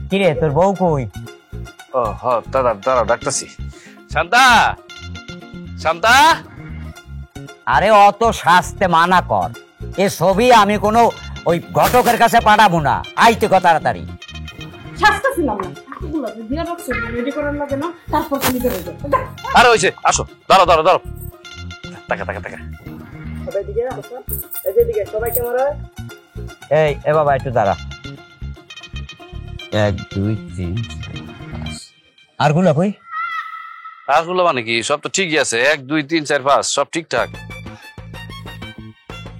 কিরে তোর বউ কই? ও হ দাদা দাঁড়া ডাকতেছি। শান্তা, শান্তা। আরে অত শাস্তে মানা কর, এ ছবি আমি কোনো ওই ঘটকের কাছে পাঠাবো না। আইতে কত তাড়াতাড়ি। আরে হয়েছে, আসো দাঁড়াও দাঁড়াও দাঁড়াও। টাকা টাকা টাকা। এই এ বাবা একটু দাঁড়া। 1 2 3 আর গুলা কই? আসগুলো মানে কি? সব তো ঠিকই আছে। 1 2 3 4 5 সব ঠিকঠাক।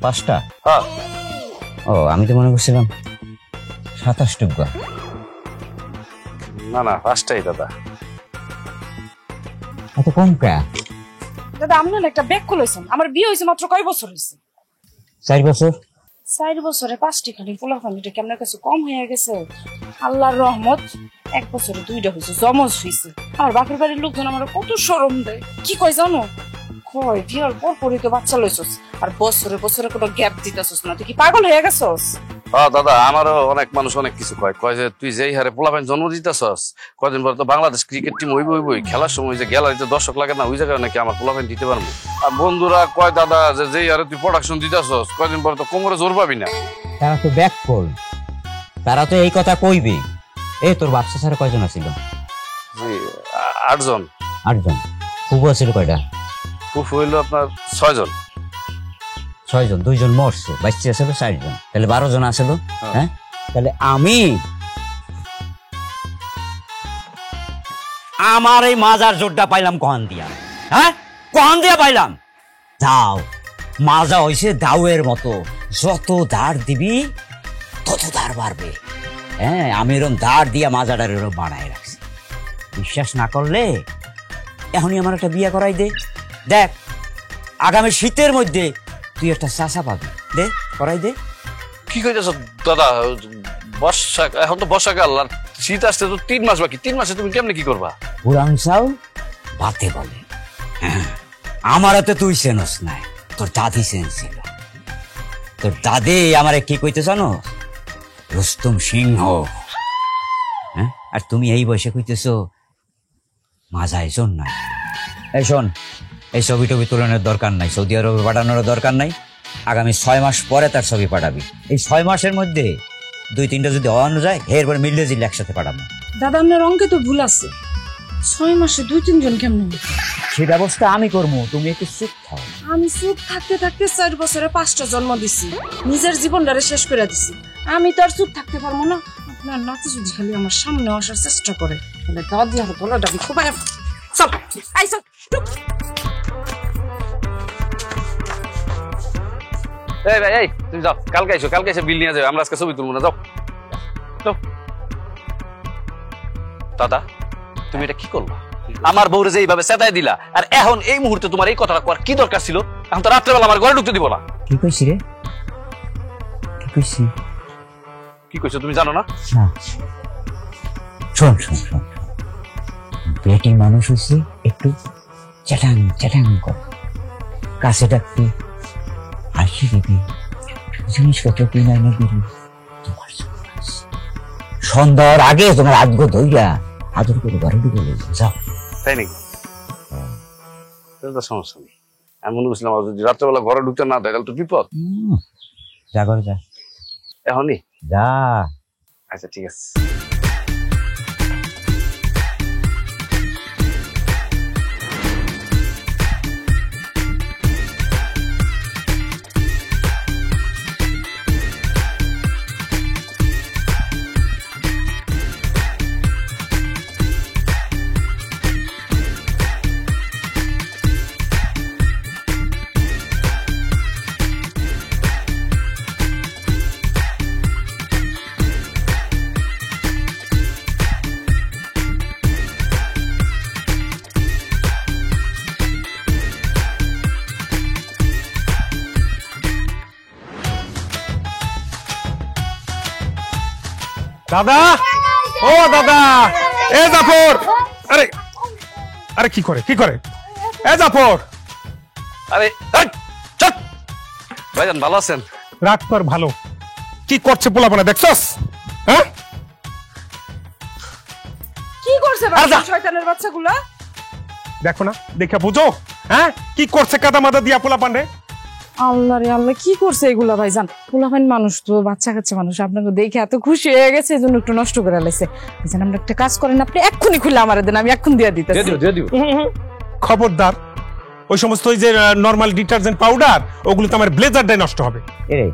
5টা? হ্যাঁ। ও আমি তো মনে করছিলাম 27 টুকরা। না না 5টাই দাদা। এত কম কে? দাদা আপনার একটা ব্যাগ খুলেছেন। আমার বিয়ে হয়েছে মাত্র কয় বছর হয়েছে? 4 বছর। 4 বছরে 5টি খালি পোলাপান, এটা কি আপনার কাছে কম হয়ে গেছে? আল্লাহর রহমত, 1 বছরে 2টা হয়েছে, জমজ হয়েছে। আমার বাপের বাড়ির লোকজন আমার কত শরম দেয়। কি কয় জানো? কয় বিয়ার পর পরই তো বাচ্চা লইছস, আর বছরে বছরে কোনো গ্যাপ দিতেছস না, তুই কি পাগল হয়ে গেছস? হ্যাঁ দাদা, আমারও অনেক মানুষ অনেক কিছু কয়। কয় যে তুই যেই হারে পোলাপান জন্ম দিতেছস, কদিন পর তো বাংলাদেশ ক্রিকেট টিম হইবই। খেলার সময় যে গ্যালারিতে দর্শক লাগে না, ওই জায়গায় নাকি আমার পোলাপান দিতে পারবো। আর বন্ধুরা কয় দাদা যে যেই হারে তুই প্রোডাকশন দিতেছস, কদিন পর তো কোমরে জোর পাবি না। তারা তো ব্যাক কল, তারা তো এই কথা কইবে। এই তোর বাচ্চা ছাড়া কয়জন আছিল? জি 8 জন। 8 জন। ফুফু আছিল কয়টা? ফুফু হইল আপনার 6 জন। 6 জন, 2 জন মরছে, বাচ্চা আছিল 4 জন, তাহলে 12 জন আছিল। হ্যাঁ, তাহলে আমি আমার এই মাজার জোরটা পাইলাম কহান দিয়া? হ্যাঁ, কহান দিয়া পাইলাম? দাও মাজা হইছে দাউয়ের মতো, যত ধার দিবি তত ধার বাড়বে। হ্যাঁ, আমি এরকম ধার দিয়া মাজাটার এরকম বানায় রাখছি। বিশ্বাস না করলে এখনই আমার একটা বিয়ে করাই দে। দেখ আগামী শীতের মধ্যে তুই একটা চাচা পাবি। দে করাই দে। কি কইতেছ দাদা? বর্ষা, এখন তো বর্ষাকাল, আর শীত আসতে তো 3 মাস বাকি। 3 মাসে তুমি কেমনে কি করবা? পুরান চাল ভাতে বলে। হ্যাঁ, আমার হাতে তুই চেনস নাই, তোর দাদি চেনছিল। তোর দাদি আমারে কি কইতে জানো? রুস্তম সিংহ। হ্যাঁ, আর তুমি এই বয়সে কইতেছো মাজায় জন নাই। এই শোন, এই ছবি টবি তুলনের দরকার নাই, সৌদি আরবে পাঠানোর দরকার নাই। আগামী 6 মাস পরে তার ছবি পাঠাবি। এই 6 মাসের মধ্যে 2-3টা যদি হওয়ানো যায়, এরপর মিলিয়ে জিলে একসাথে পাঠাবো। দাদা আপনার অঙ্কে তো ভুল আছে। 6 মাসে 2-3 জন কেমন? সে ব্যবস্থা আমি করবো, তুমি একটু চুপ থাও। আমি চুপ থাকতে থাকতে 4 বছরে 5টা জন্ম দিছি, নিজের জীবনটারে শেষ করে দিছি। আমি তো আর চুপ থাকতে পারবো না। আপনার নাতি যদি খালি আমার সামনে আসার চেষ্টা করে, তাহলে দাদি আর গলাটা খুব চল আই চল। এই ভাই, এই তুমি যাও, কালকে এসে বিল নিয়ে যাবে। আমরা আজকে ছবি তুলবো না, যাও যাও। দাদা তুমি এটা কি করলা? আমার বউরে যে এইভাবে সেদাই দিলা, আর এখন এই মুহূর্তে তোমার এই কথাটা করার কি দরকার ছিল? এখন তো রাত্রেবেলা আমার ঘরে ঢুকতে দিব না। কি কইছি রে? কি কইছি? কি কইছো তুমি জানো না? শোন শোন শোন, বেটি মানুষ হচ্ছে একটু চ্যাটাং চ্যাটাং কর, কাছে ডাকবি, হাসি দিবি, জিনিসপত্র কিনে এনে দিবি। তোমার সন্ধ্যার আগে তোমার আগ্রহ ধইরা আদর করে ঘরে ঢুকে যাও। তাই নাকি? সমস্যা নেই। আমি মনে করছিলাম যদি রাত্রেবেলা ঘরে ঢুকতে না দেয় তাহলে তো বিপদ। যা করে যা এখনই যা। আচ্ছা ঠিক আছে। দাদা, ও দাদা, এ জাফর, আরে আরে কি করে এ জাফর? আরে চল ভাইজান, ভালো আছেন? রাগ কর, ভালো। কি করছে পোলাপানা দেখছস? হ্যাঁ, আরে যা। শয়তানের বাচ্চাগুলা। দেখো না, দেখে বুঝো। হ্যাঁ, কি করছে কাদা মাদা দিয়া পোলা পান্ডে? আল্লাহ রে আল্লাহ, কি করছে এগুলা ভাইজান? পোলাপান মানুষ তো, বাচ্চা কাচ্চা মানুষ, আপনাকে দেখে এত খুশি হয়ে গেছে, এই জন্য একটু নষ্ট করে লাইছে। ভাইজান, আমরা একটা কাজ করেন, আপনি এক্ষুনি খুলে আমার দেন, আমি এখন দিয়ে দিতেছি। খবরদার, ওই সমস্ত ওই যে নর্মাল ডিটারজেন্ট পাউডার, ওগুলো তো আমার ব্লেজারটাই নষ্ট হবে। এরে,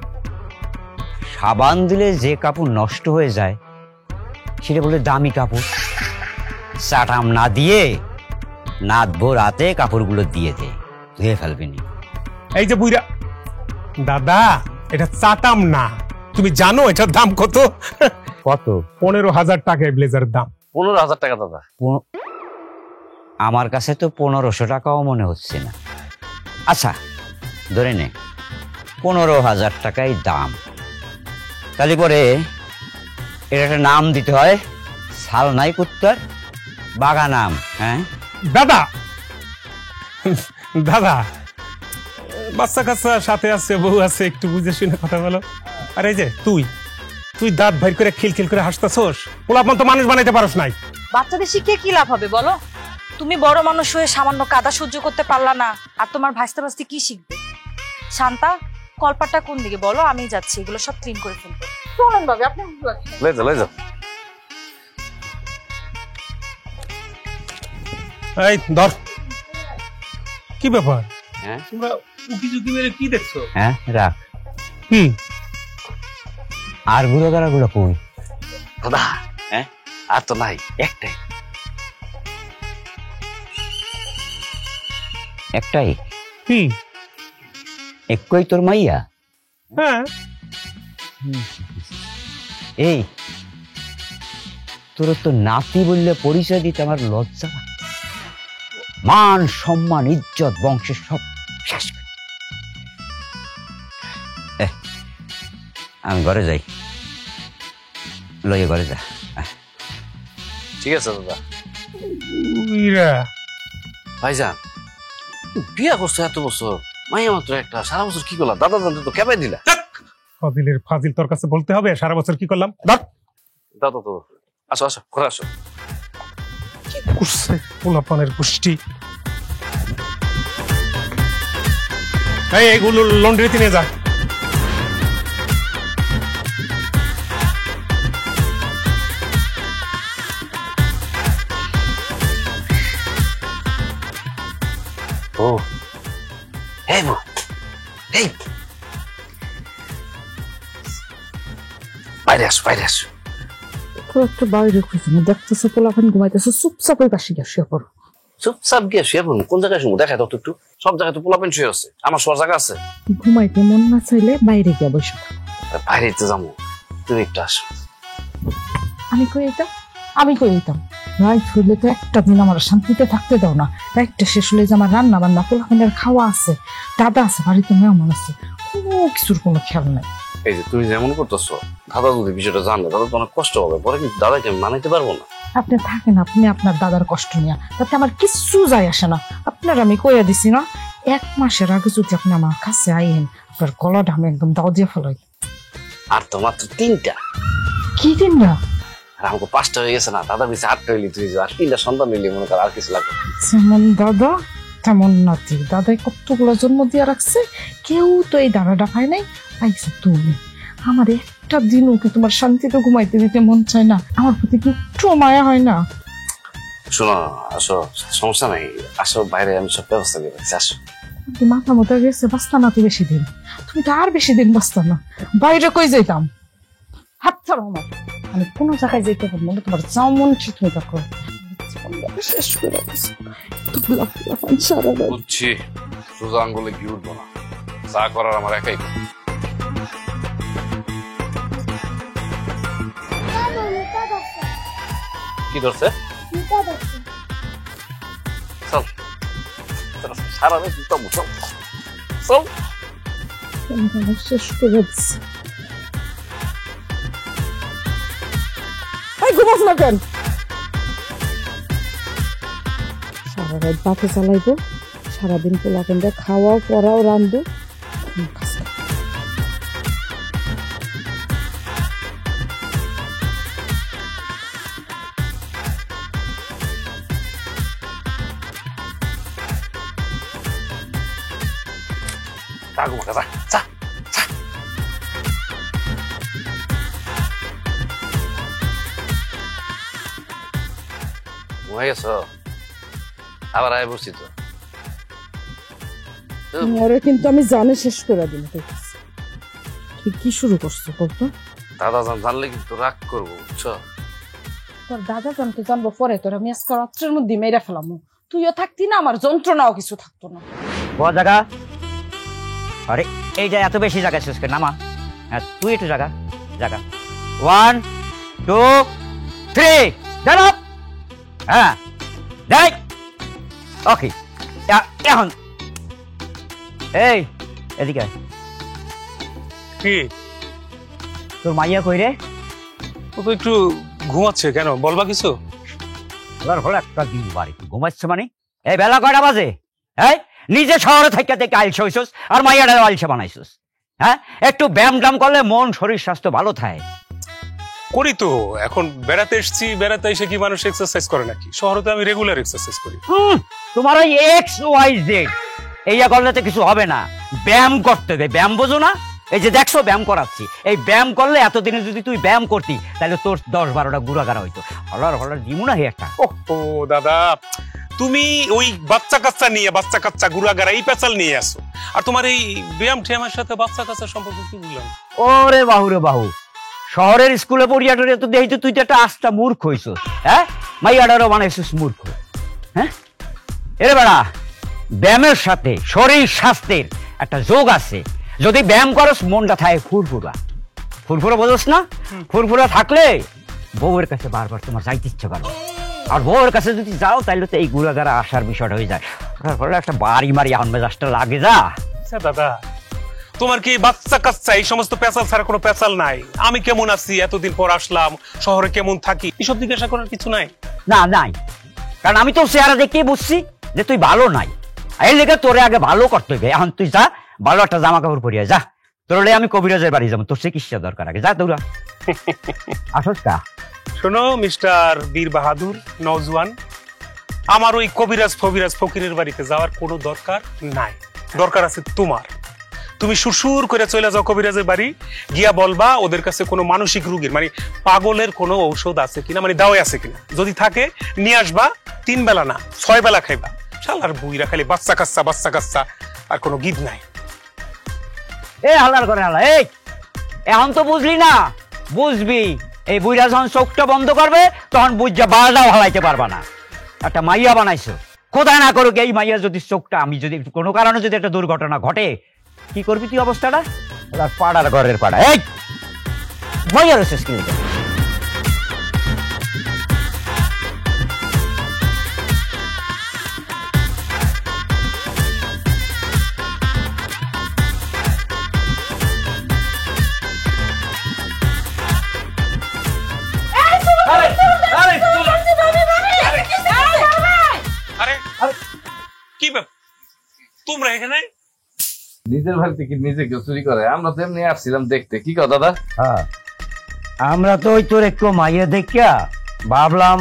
সাবান দিলে যে কাপড় নষ্ট হয়ে যায় সেটা বলে দামি কাপড়। চাটাম না দিয়ে নাদবো রাতে কাপড়গুলো দিয়ে দে, ধুয়ে ফেলবি নি। এই যে বুইরা দাদা, এটা চাটাম না, তুমি জানো এটার দাম কত? কত? 15,000 টাকা ব্লেজারের দাম। 15,000 টাকা দাদা? আমার কাছে তো 1500 টাকাও মনে হচ্ছে না। আচ্ছা ধরে নে 15,000 টাকাই দাম, তাহলে পরে এটা একটা নাম দিতে হয়, সালনাই কুত্তার বাগানাম। হ্যাঁ দাদা, দাদা, বাচ্চা কাচ্চা সাথে আছে, বউ আছে, একটু বুঝে শুনে কথা বলো। আর এই যে তুই দাঁত ভাই করে খিলখিল করে হাসতাছোস, পোলাপন তো মানুষ বানাইতে পারস নাই। বাচ্চাদের শিখিয়ে কি লাভ হবে বলো? তুমি বড় মানুষ হয়ে সামান্য কাদা সহ্য করতে পারলা না, আর তোমার ভাসতে ভাসতে কি শিখবে? শান্তা, কলপাটটা কোন দিকে বলো, আমি যাচ্ছি এগুলো সব ক্লিন করে ফেলবো। চলেন ভাবি, আপনি লয়ে যা। এই ধর, কি ব্যাপার? হ্যাঁ তোমরা উকি ঝুঁকি মেরে কি দেখছো? হ্যাঁ রাখ। কি আর গুলো গাড়াগুলো কই? দাদা, হ্যাঁ আর তো নাই, একটাই। একটাই? কি? একই তোর মাইয়া? হ্যাঁ। এই তোর তো নাতি বললে পরিচয় দিতে আমার লজ্জা লাগছে। মান সম্মান ইজ্জত বংশের সব শেষ করে। আমি ঘরে যাই, লইয়ে ঘরে যা। ঠিক আছে দাদা। উইরা, ভাইজান, বিয়া করছো এত বছর, মাইয়া মাত্র একটা, সারা বছর কি করলা? দাদা জানতে তো কেবাই দিলা। ফাজিলের ফাজিল তোর কাছে বলতে হবে? সারা বছর কি করলাম? ধর। দাদা তো আসো ঘরে আসো। কি করছে পোলাপানের গোষ্ঠী? এইগুলো লন্ড্রিতে নিয়ে যা। ও এই বউ, এই বাইরে আসো। একটা বাইরে খুঁজে দেখতেছে, পোলাপান ঘুমাইতেছে, চুপচাপ ওই পাশে গিয়ে শুয়ে পড়ো। চুপচাপ গিয়ে শুয়ে পড়ুন। কোন জায়গায় শুনবো? দেখায় তো একটু। সব জায়গায় তো পোলাপেন শুয়ে আছে, আমার শোয়ার জায়গা আছে? ঘুমাইতে মন না চাইলে বাইরে গিয়ে বসে থাকো। বাইরে তো যাবো, তুমি একটু আসো। আমি কই যেতাম রাইট হইলে তো একটা দিন আমার শান্তিতে থাকতে দাও না। রাইটটা শেষ হলে যে আমার রান্না বান্না, পোলাপানের খাওয়া আছে, দাদা আছে, বাড়িতে মেহমান আছে, কোনো কিছুর কোনো খেয়াল নাই। এই যে তুমি যেমন করতেছো, দাদা যদি বিষয়টা জানলে দাদা তো অনেক কষ্ট হবে, পরে কিন্তু দাদাকে আমি মানাইতে পারবো না। আপনি থাকেন, আপনি আপনার দাদার কষ্ট নিয়ে, তাতে আমার কিচ্ছু যায় আসে না। আপনার আমি কইয়া দিছি না, 1 মাসের আগে যদি আপনি আমার কাছে আইন, আপনার গলাটা আমি একদম দাও দিয়ে ফেলাই। আর তো মাত্র 3টা। কি দিন না? আর আমাকে 5টা হয়ে গেছে না, দাদা দিচ্ছে 8টা হইলি, তুই আর 3টা সন্তান হইলি, মনে কর আর কিছু লাগবে। যেমন দাদা তেমন নাতি। দাদাই কতগুলো জন্ম দিয়ে রাখছে, কেউ তো এই দানাটা পায় নাই, পাইছে তুমি। আমার একটা দিনও কি তোমার শান্তিতে ঘুমাইতে দিতে মন চায় না? আমার প্রতি কি একটু মায়া হয় না? শোনো, আসো, সমস্যা নাই, আসো বাইরে, আমি সব ব্যবস্থা দিয়ে রাখছি, আসো। কিন্তু মাথা মতো গেছে, বাঁচতা না তো বেশি দিন, তুমি তো আর বেশি দিন বাঁচতা না। বাইরে কই যাইতাম? হাত ছাড়ো আমার, আমি কোনো জায়গায় যাইতে পারবো না, তোমার যাও মন ঠিক মতো করো। শেষ করে দিছি। সারা রাত বুঝছি, সোজা আঙ্গুলে ঘি উঠবো না, যা করার আমার একাই। কি ধরছে? চল, সারা রাত জুতা মুছাও, চল। শেষ করে দিছি। ঘুমাস না কেন? সারা রাত বাতি চালাইবো, সারাদিন পোলাপানটা খাওয়াও, পড়াও, রান্ধো। যা ঘুমা যা যা। ঘুমাই গেছ? আবার আয় বসছি তো। মরে কিন্তু আমি জানে শেষ করে দিন তোর কাছে। তুই কি শুরু করছো বলতো? দাদা জানলে কিন্তু রাগ করবো, বুঝছো? তোর দাদা জানতে জানবো পরে, তোর আমি আজকে রাত্রের মধ্যে মেরে ফেলাম। তুইও থাকতি না, আমার যন্ত্রণাও কিছু থাকতো না। বড় জায়গা। আরে এই যে এত বেশি জায়গা শেষ করে নামা। হ্যাঁ তুই একটু জায়গা জায়গা। 1 2 3 দাঁড়াও। হ্যাঁ যাই। ওকে এখন এই এদিকে আয়। কি তোর মাইয়া কই রে? ও তো একটু ঘুমাচ্ছে, কেন বলবা কিছু? এবার হলো একটা দিন বাড়ি ঘুমাচ্ছে মানে? এই বেলা কয়টা বাজে? এই নিজে শহরে থাইকা থেকে আইলছে হইছস আর মাইয়াটা আইলছে বানাইছস। হ্যাঁ একটু ব্যায়াম টাম করলে মন শরীর স্বাস্থ্য ভালো থাকে। করি তো, এখন বেড়াতে এসেছি, বেড়াতে এসে কি মানুষ এক্সারসাইজ করে নাকি? শহরে তো আমি রেগুলার এক্সারসাইজ করি। তোমার ওই XYZ এইয়া করলে তো কিছু হবে না, ব্যায়াম করতে হবে। ব্যায়াম বোঝো না? এই যে দেখছো ব্যায়াম করাচ্ছি, এই ব্যায়াম করলে এতদিনে যদি তুই ব্যায়াম করতি তাহলে তোর 10-12টা গুড়াগাড়া হইতো। হলার দিমু না একটা। ও দাদা, তুমি ওই বাচ্চা কাচ্চা নিয়ে, বাচ্চা কাচ্চা গুড়াগাড়া এই পেঁচাল নিয়ে আসো, আর তোমার এই ব্যায়াম ঠ্যামের সাথে বাচ্চা কাচ্চার সম্পর্ক কি বুঝলাম? ওরে বাহু রে বাহু, শহরের স্কুলে পড়িয়া টড়িয়া তো দেখি তুই তো একটা আস্তা মূর্খ হইছ। হ্যাঁ মাইয়াডারও বানাইছিস মূর্খ। হ্যাঁ এরে বেড়া, ব্যায়ামের সাথে শরীর স্বাস্থ্যের একটা যোগ আছে। যদি ব্যায়াম করস মনটা থাকে ফুরফুরা। ফুরফুরা বোঝস না? ফুরফুরা থাকলে বউয়ের কাছে বারবার তোমার যাইতে ইচ্ছে করবে, আর বউয়ের কাছে যদি যাও তাইলে তো এই গুড়াগাড়া আসার বিষয়টা হয়ে যায়। একটা বাড়ি মারি এখন মেজাজটা লাগে যা। আচ্ছা দাদা, তোমার কি বাচ্চা কাচ্চা এই সমস্ত পেঁচাল ছাড়া কোনো পেঁচাল নাই? আমি কেমন আছি, এতদিন পর আসলাম শহরে, কেমন থাকি, এসব জিজ্ঞাসা করার কিছু নাই? না নাই, কারণ আমি তোর চেহারা দেখেই বুঝছি যে তুই ভালো নাই। এই লেগে তোরে আগে ভালো করতে হবে। এখন তুই যা, ভালো একটা জামা কাপড় পরিয়ে যা। তোর আমি কবিরাজের বাড়ি যাবো, তোর চিকিৎসা দরকার আগে যা তোরা। আসস কা? শোনো মিস্টার বীর বাহাদুর নওজওয়ান, আমার ওই কবিরাজ ফবিরাজ ফকিরের বাড়িতে যাওয়ার কোনো দরকার নাই। দরকার আছে তোমার। তুমি সুরসুর করে চলে যাও কবিরাজের বাড়ি, গিয়া বলবা ওদের কাছে কোনো মানসিক রোগীর মানে পাগলের কোনো ঔষধ আছে কিনা, মানে দাওয়াই আছে কিনা। যদি থাকে নিয়ে আসবা, 3 বেলা না 6 বেলা খাইবা। শালার বুইরা খালি বাচ্চা কাচ্চা বাচ্চা কাচ্চা, আর কোনো গীত নাই। এ হালার করে হালা, এই এখন তো বুঝলি না? বুঝবি, এই বুইরা যখন চোখটা বন্ধ করবে তখন বুঝা বারটাও হালাইতে পারবা না। একটা মাইয়া বানাইছো, কোথায় না করুক এই মাইয়া যদি চোখটা, আমি যদি কোনো কারণে যদি একটা দুর্ঘটনা ঘটে কি করবি তুই অবস্থাটা? ওরা পাড়ার ঘরের পাড়া। এই মাইয়া রয়েছে স্ক্রিনে। আরে কি ব্যাপার তোমরা এখানে? নিজের বাড়িতে কি নিজে কেউ চুরি করে? আমরা তো এমনি আসছিলাম দেখতে। কি কথা দাদা? হ্যাঁ আমরা তো ওই তোর একটু মাইয়া দেখিয়া ভাবলাম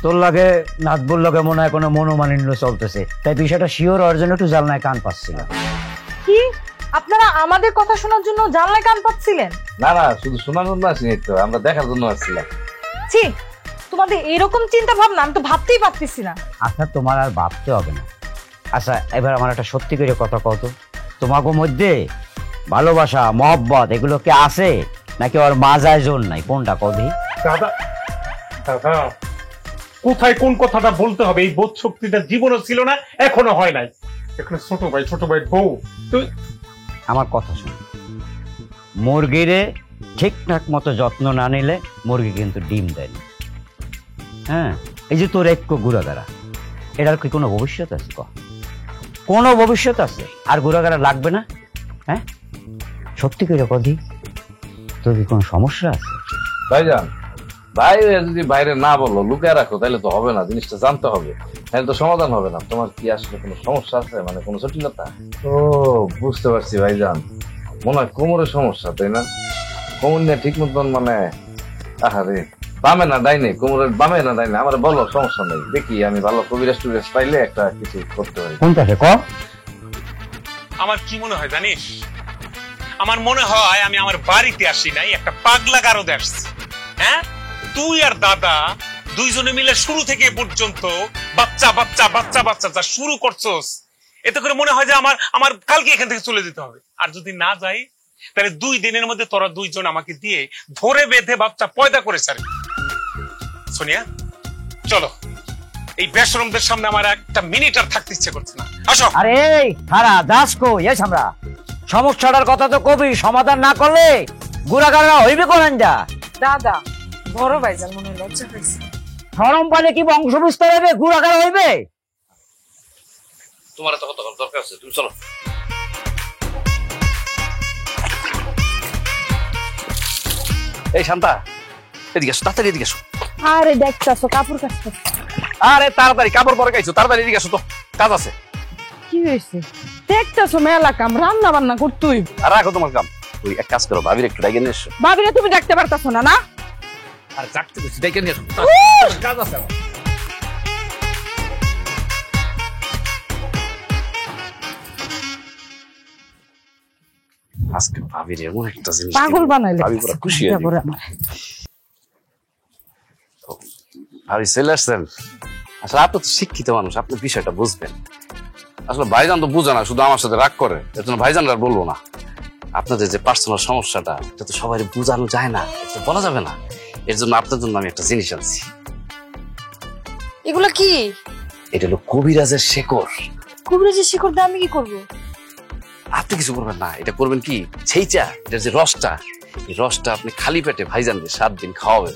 তোর লাগে নাথবুর লগে মনে হয় কোনো মনোমালিন্য চলতেছে, তাই বিষয়টা শিওর হওয়ার জন্য একটু জানলায় কান পাচ্ছিলাম। কি আপনারা আমাদের কথা শোনার জন্য জানলায় কান পাচ্ছিলেন? না না, শুধু শোনার জন্য আসিনি তো, আমরা দেখার জন্য আসছিলাম। ছি, তোমাদের এরকম চিন্তা ভাবনা আমি তো ভাবতেই পারতেছি না। আচ্ছা তোমার আর ভাবতে হবে না। আচ্ছা এবার আমার একটা সত্যি করে কথা কত, তোমাকে মধ্যে ভালোবাসা মহব্বত এগুলো কি আছে নাকি ওর মাজায় জোর নাই? কোনটা কদি? দাদা দাদা, কোথায় কোন কথাটা বলতে হবে এই বোধ শক্তিটা জীবনও ছিল না, এখনো হয় নাই। এখানে ছোট ভাই বউ। তুই আমার কথা শোন, মুরগিরে ঠিকঠাক মতো যত্ন না নিলে মুরগি কিন্তু ডিম দেয় না। হ্যাঁ এই যে তোর একটু গুড়াগাড়া, এটার কি কোনো ভবিষ্যৎ আছে? কোনো ভবিষ্যৎ আছে? আর গুড়াগাড়া লাগবে না? হ্যাঁ সত্যি করে কদি, তোর কি কোনো সমস্যা আছে? ভাইজান, ভাই যদি বাইরে না বললো, লুকায় রাখো, তাহলে তো হবে না। জিনিসটা জানতে হবে, তাহলে তো সমাধান হবে না। তোমার কি আসলে কোনো সমস্যা আছে, মানে কোনো জটিলতা? ও বুঝতে পারছি ভাইজান, মনে হয় কোমরের সমস্যা, তাই না? কোমর নিয়ে ঠিক মতন মানে আহারে বামে না ডাইনে, কোমরের বামে না ডাইনে, আমার বলো, সমস্যা নেই। দেখি আমি ভালো কবিরাজ টুবিরাজ পাইলে একটা কিছু করতে পারি। কোনটা ক? আমার কি মনে হয় জানিস, আমার মনে হয় আমি আমার বাড়িতে আসি নাই, একটা পাগলা গারদে আসছি। হ্যাঁ, তুই আর দাদা দুইজনে মিলে শুরু থেকে এ পর্যন্ত বাচ্চা বাচ্চা বাচ্চা বাচ্চা যা শুরু করছস, এতে করে মনে হয় যে আমার কালকে এখান থেকে চলে যেতে হবে। আর যদি না যাই তাহলে 2 দিনের মধ্যে তোরা দুইজন আমাকে দিয়ে ধরে বেঁধে বাচ্চা পয়দা করে ছাড়বি। সোনিয়া চলো, এই বেশরমদের সামনে আমার একটা মিনিট আর থাকতে ইচ্ছে করছে না। আসো। আরে খারা দাস কো এস আমরা সমস্যাটার কথা তো কবি, সমাধান না করলে গুড়াগাড়া হইবে কোন যা। দাদা বড় ভাইজান মনে হয় লজ্জা পাইছে। শরম পালে কি বংশ বিস্তার হবে, গুড়াগাড়া হইবে? তোমার এত কথা বলার দরকার আছে, তুমি চলো। এই শান্তা, এদিকে আসো, তাড়াতাড়ি এদিকে আসো। আরে দেখতাছো কাপড় কাচতে। আরে তাড়াতাড়ি, কাপড় পরে গাইছো, তাড়াতাড়ি এদিকে আসো তো, কাজ আছে। কি হয়েছে? দেখতাছো মেলা কাম, রান্না বান্না করতে হইব। আর রাখো তোমার কাম। ওই এক কাজ করো, ভাবির একটু ডাইকে নিয়ে এসো। ভাবিরে তুমি ডাকতে পারতাছো না? না আর ডাকতে বলছি, ডাইকে নিয়ে এসো, কাজ আছে আমার। আজকে ভাবির এমন একটা জিনিস পাগল বানাইলে। ভাবি পুরো খুশি হয়ে যাবে। ভাবি চলে আসছেন। আসলে আপনি তো শিক্ষিত মানুষ, আপনি বিষয়টা বুঝবেন। আসলে ভাইজান তো বুঝে না, শুধু আমার সাথে রাগ করে। এর জন্য ভাইজান আর বলবো না। আপনাদের যে পার্সোনাল সমস্যাটা, এটা তো সবাই বোঝানো যায় না, এটা বলা যাবে না। এর জন্য আপনার জন্য আমি একটা জিনিস আনছি। এগুলো কি? এটা হলো কবিরাজের শেকড়। কবিরাজের শিকড় দিয়ে আমি কি করবো? আপনি কিছু করবেন না, এটা করবেন কি, সেইটা এটার যে রসটা, এই রসটা আপনি খালি পেটে ভাইজানকে 7 দিন খাওয়াবেন।